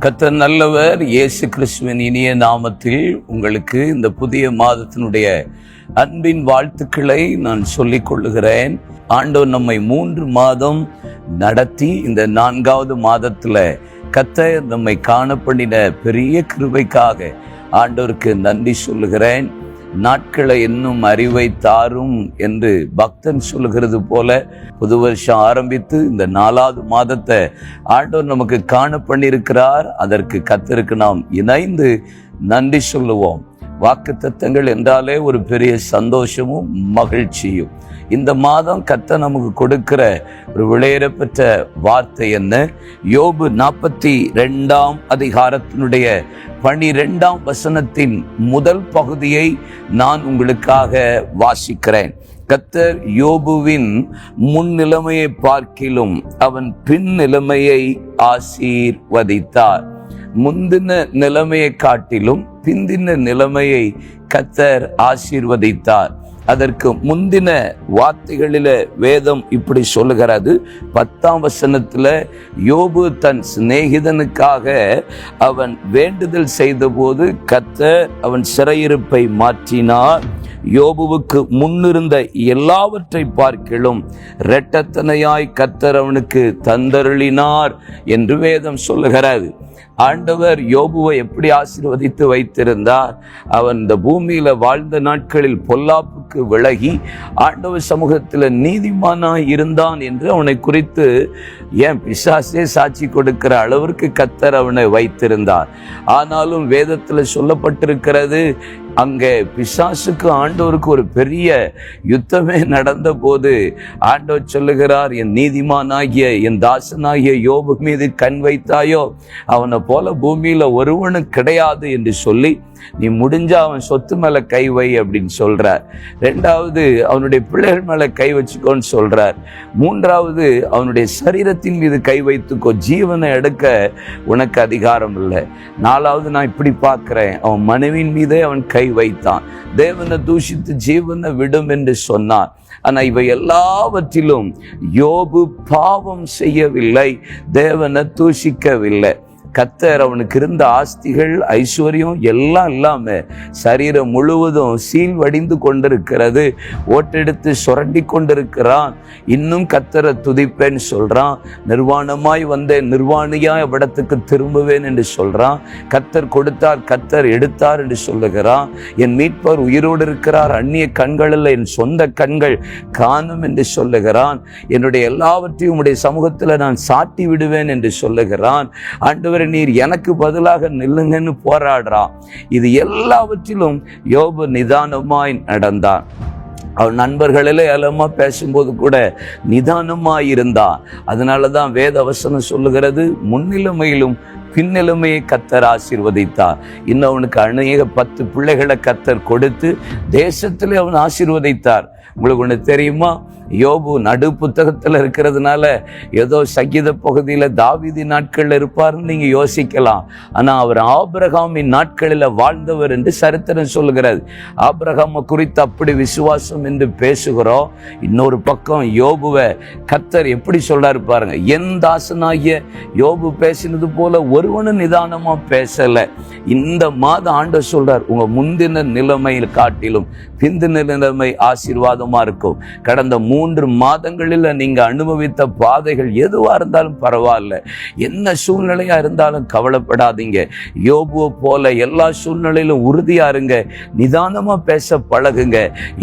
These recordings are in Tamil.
கர்த்தர் நல்லவர். இயேசு கிறிஸ்துவின் இனிய நாமத்தில் உங்களுக்கு இந்த புதிய மாதத்தினுடைய அன்பின் வாழ்த்துக்களை நான் சொல்லிக் கொள்ளுகிறேன். ஆண்டவர் நம்மை 3 மாதம் நடத்தி இந்த 4வது மாதத்துல கர்த்தர் நம்மை காணப்பண்ணின பெரிய கிருபைக்காக ஆண்டவருக்கு நன்றி சொல்லுகிறேன். நாட்களை இன்னும் அறிவை தாரும் என்று பக்தன் சொல்லுகிறது போல புது வருஷம் ஆரம்பித்து இந்த 4வது மாதத்தை ஆண்டவர் நமக்கு காண பண்ணியிருக்கிறார். அதற்கு கர்த்தருக்கு நாம் இணைந்து நன்றி சொல்லுவோம். வாக்குத்தத்தங்கள் என்றாலே ஒரு பெரிய சந்தோஷமும் மகிழ்ச்சியும். இந்த மாதம் கர்த்தர் நமக்கு கொடுக்கிற ஒரு விலையேறப்பெற்ற வார்த்தை என்ன? யோபு 42ஆம் அதிகாரத்தினுடைய 12ஆம் வசனத்தின் முதல் பகுதியை நான் உங்களுக்காக வாசிக்கிறேன். கர்த்தர் யோபுவின் முன் நிலைமையை பார்க்கிலும் அவன் பின் நிலைமையை ஆசீர்வதித்தார். முந்தின நிலைமையை காட்டிலும் பிந்தின நிலைமையை கர்த்தர் ஆசீர்வதித்தார். அதற்கு முந்தின வார்த்தைகளில வேதம் இப்படி சொல்லுகிறது. 10ஆம் வசனத்துல யோபு தன் சிநேகிதனுக்காக அவன் வேண்டுதல் செய்த போது கர்த்தர் அவன் சிறையிருப்பை மாற்றினார். யோபுவுக்கு முன்னிருந்த எல்லாவற்றை பார்க்கிலும் இரட்டத்தனையாய் கர்த்தர் அவனுக்கு தந்தருளினார் என்று வேதம் சொல்லுகிறது. ஆண்டவர் யோபுவை எப்படி ஆசீர்வதித்து வைத்திருந்தார்? அவன் இந்த பூமியில வாழ்ந்த நாட்களில் பொல்லாப்புக்கு விலகி ஆண்டவர் சமூகத்தில் நீதிமானாய் இருந்தான் என்று அவனை குறித்து ஏன் பிசாசே சாட்சி கொடுக்கிற அளவிற்கு கர்த்தர் அவனை வைத்திருந்தார். ஆனாலும் வேதத்தில் சொல்லப்பட்டிருக்கிறது, அங்கே பிசாசுக்கு ஆண்டவருக்கு ஒரு பெரிய யுத்தமே நடந்த போது ஆண்டவர் சொல்லுகிறார், என் நீதிமானாகிய என் தாசனாகிய யோபு மீது கண் வைத்தாயோ அவனை போல பூமியில ஒருவனும் கிடையாது என்று சொல்லி நீ முடிஞ்சா அவன் சொத்து மேல கை வை அப்படின்னு சொல்றார். 2வது அவனுடைய பிள்ளைகள் மேல கை வச்சுக்கோன்னு சொல்றார். 3வது அவனுடைய சரீரத்தின் மீது கை வைத்துக்கோ, ஜீவனை எடுக்க உனக்கு அதிகாரம் இல்லை. 4வது நான் இப்படி பார்க்கிறேன், அவன் மனைவியின் மீதே அவன் கை வைத்தான். தேவனை தூஷித்து ஜீவனை விடும் என்று சொன்னார். ஆனா இவை எல்லாவற்றிலும் யோபு பாவம் செய்யவில்லை, தேவனை தூஷிக்கவில்லை. கர்த்தர் அவனுக்கு இருந்த ஆஸ்திகள் ஐஸ்வர்யம் எல்லாம் இல்லாம சரீரம் முழுவதும் சீழ்வடிந்து கொண்டிருக்கிறது, ஓட்டெடுத்து சுரண்டி கொண்டிருக்கிறான். இன்னும் கர்த்தரை துதிப்பேன்னு சொல்றான். நிர்வாணமாய் வந்தேன், நிர்வாணியாய் இடத்துக்கு திரும்புவேன் என்று சொல்றான். கர்த்தர் கொடுத்தார், கர்த்தர் எடுத்தார் என்று சொல்லுகிறான். என் மீட்பர் உயிரோடு இருக்கிறார், அந்நிய கண்கள் அல்ல என் சொந்த கண்கள் காணும் என்று சொல்லுகிறான். என்னுடைய எல்லாவற்றையும் உடைய சமூகத்தில் நான் சாட்டி விடுவேன் என்று சொல்லுகிறான். ஆண்டவர் நீர் எனக்கு பதிலாக நில்லுங்கன்னு போராடுறான். இது எல்லாவற்றிலும் யோபு நிதானமாய் நடந்தான். அவன் நண்பர்களிலே அலமா பேசும்போது கூட நிதானமாய் இருந்தான். அதனாலதான் வேத வசனம் சொல்லுகிறது, முன்னிலைமையிலும் பின்னிலைமையை கர்த்தர் ஆசீர்வதித்தார். இன்னும் அவனுக்கு அநேக 10 பிள்ளைகளை கர்த்தர் கொடுத்து தேசத்திலே அவன் ஆசீர்வதித்தார். உங்களுக்கு ஒன்று தெரியுமா? யோபு நடு புத்தகத்தில் இருக்கிறதுனால ஏதோ சங்கீத பகுதியில் தாவீது நாட்களில் இருப்பார்னு நீங்க யோசிக்கலாம். ஆனா அவர் ஆபிரகாமின் நாட்களில் வாழ்ந்தவர் என்று சரித்திரம் சொல்லுகிறது. ஆபிரகாமை குறித்து அப்படி விசுவாசம் என்று பேசுகிறோம். இன்னொரு பக்கம் யோபுவை கர்த்தர் எப்படி சொல்றாரு பாருங்க. என் தாசனாகிய யோபு பேசினது போல ஒருவனும் நிதானமா பேசல. இந்த மாதம் ஆண்டவர் சொல்றார், உங்க முந்தின நிலைமையில் காட்டிலும் பிந்தின நிலைமை ஆசீர்வாதமா இருக்கும். கடந்த 3 மாதங்களில் நீங்க அனுபவித்த பாதைகள் எதுவா இருந்தாலும் பரவாயில்ல, என்ன சூழ்நிலையா இருந்தாலும் கவலைப்படாதீங்க. யோபுவை போல எல்லா சூழ்நிலையிலும் உறுதியா இருங்க, நிதானமா பேச பழகுங்க.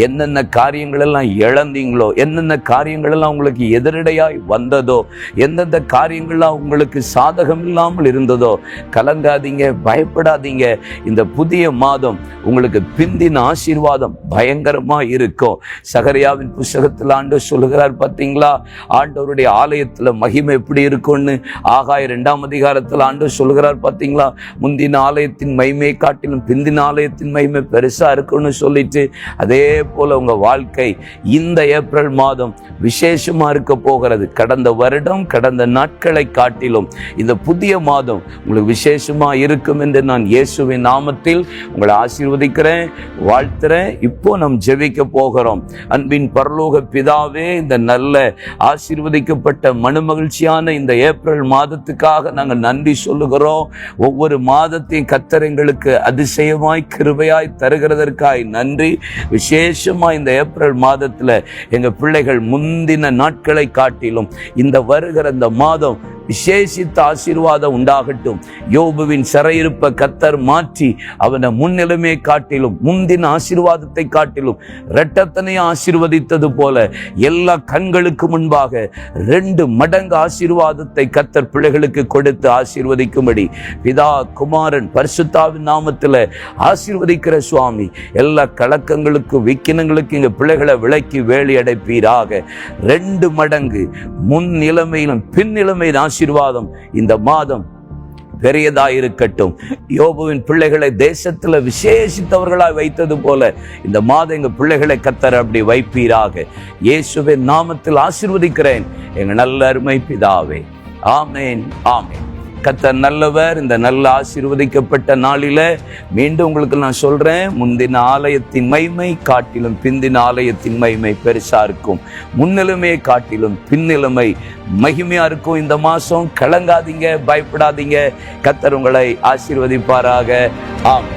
என்னென்ன காரியங்கள் எல்லாம் இழந்தீங்களோ, என்னென்ன காரியங்கள் எல்லாம் உங்களுக்கு எதிரடையாய் வந்ததோ, எந்தெந்த காரியங்கள்லாம் உங்களுக்கு சாதகம் இல்லாமல் இருந்ததோ கலங்காதீங்க, பயப்படாதீங்க. இந்த புதிய மாதம் உங்களுக்கு பிந்தின ஆசீர்வாதம் பயங்கரமா இருக்கும். சகரியாவின் புத்தகத்தில் ஆண்டவர் சொல்லுகிறார் பார்த்தீங்களா, ஆண்டவருடைய ஆலயத்துல மகிமை எப்படி இருக்கும்னு. ஆகாய 2ஆம் அதிகாரத்தில் ஆண்டவர் சொல்லுகிறார் பார்த்தீங்களா, முந்தின ஆலயத்தின் மகிமையை காட்டிலும் பிந்தின ஆலயத்தின் மகிமை பெருசா இருக்கும்னு சொல்லிட்டு, அதே போல உங்க வாழ்க்கை இந்த ஏப்ரல் மாதம் விசேஷமா இருக்க போகிறது. கடந்த வருடம் கடந்த நாட்களை காட்டிலும் இந்த புதிய மாதம் உங்களுக்கு விசேஷமா இருக்கும் என்று நான் இயேசுவின் நாமத்தில் உங்களை ஆசீர்வதிக்கிறேன், வாழ்த்துறேன். இப்போ நாம் ஜெபிக்க போகிறோம். அன்பின் பரலோக பிதாவே, இந்த நல்ல ஆசீர்வதிக்கப்பட்ட மனமகிழ்ச்சியான இந்த ஏப்ரல் மாதத்துக்காக நாங்கள் நன்றி சொல்லுகிறோம். ஒவ்வொரு மாதத்தையும் கர்த்தர் எங்களுக்கு அதிசயமாய் கிருபையாய் தருகிறதற்காய் நன்றி. விசேஷமா இந்த ஏப்ரல் மாதத்துல எங்க பிள்ளைகள் முந்தின நாட்களை காட்டிலும் இந்த வருகிற இந்த மாதம் விசேஷித்த ஆசீர்வாதம் உண்டாகட்டும். யோபுவின் சிறையிருப்ப கர்த்தர் மாற்றி அவனை முன்னிலைமையை காட்டிலும் முந்தின ஆசீர்வாதத்தை காட்டிலும் இரட்டத்தனையை ஆசீர்வதித்தது போல எல்லா கண்களுக்கு முன்பாக 2 மடங்கு ஆசீர்வாதத்தை கர்த்தர் பிள்ளைகளுக்கு கொடுத்து ஆசீர்வதிக்கும்படி பிதா குமாரன் பரிசுத்தாவின் நாமத்தில் ஆசீர்வதிக்கிற சுவாமி. எல்லா கலக்கங்களுக்கும் விக்கினங்களுக்கும் எங்க பிள்ளைகளை விலக்கி வேலி அடைப்பீராக. 2 மடங்கு முன் நிலைமையிலும் பின் நிலைமையின் ஆசீர்வாதம் இந்த மாதம் பெரியதாயிருக்கட்டும். யோபுவின் பிள்ளைகளை தேசத்துல விசேஷித்தவர்களாய் வைத்தது போல இந்த மாதம் எங்க பிள்ளைகளை கர்த்தர் அப்படி வைப்பீராக. இயேசுவின் நாமத்தில் ஆசீர்வதிக்கிறேன் எங்க நல்ல அருமை பிதாவே. ஆமேன், ஆமேன். கர்த்தர் நல்லவர். இந்த நல்ல ஆசீர்வதிக்கப்பட்ட நாளில மீண்டும் உங்களுக்கு நான் சொல்றேன், முந்தின ஆலயத்தின் மகிமை காட்டிலும் பிந்தின ஆலயத்தின் மகிமை பெருசா இருக்கும். முன்னிலைமையை காட்டிலும் பின்னிலைமை மகிமையா இருக்கும். இந்த மாசம் கலங்காதீங்க, பயப்படாதீங்க. கர்த்தர் உங்களை ஆசீர்வதிப்பாராக. ஆமென்.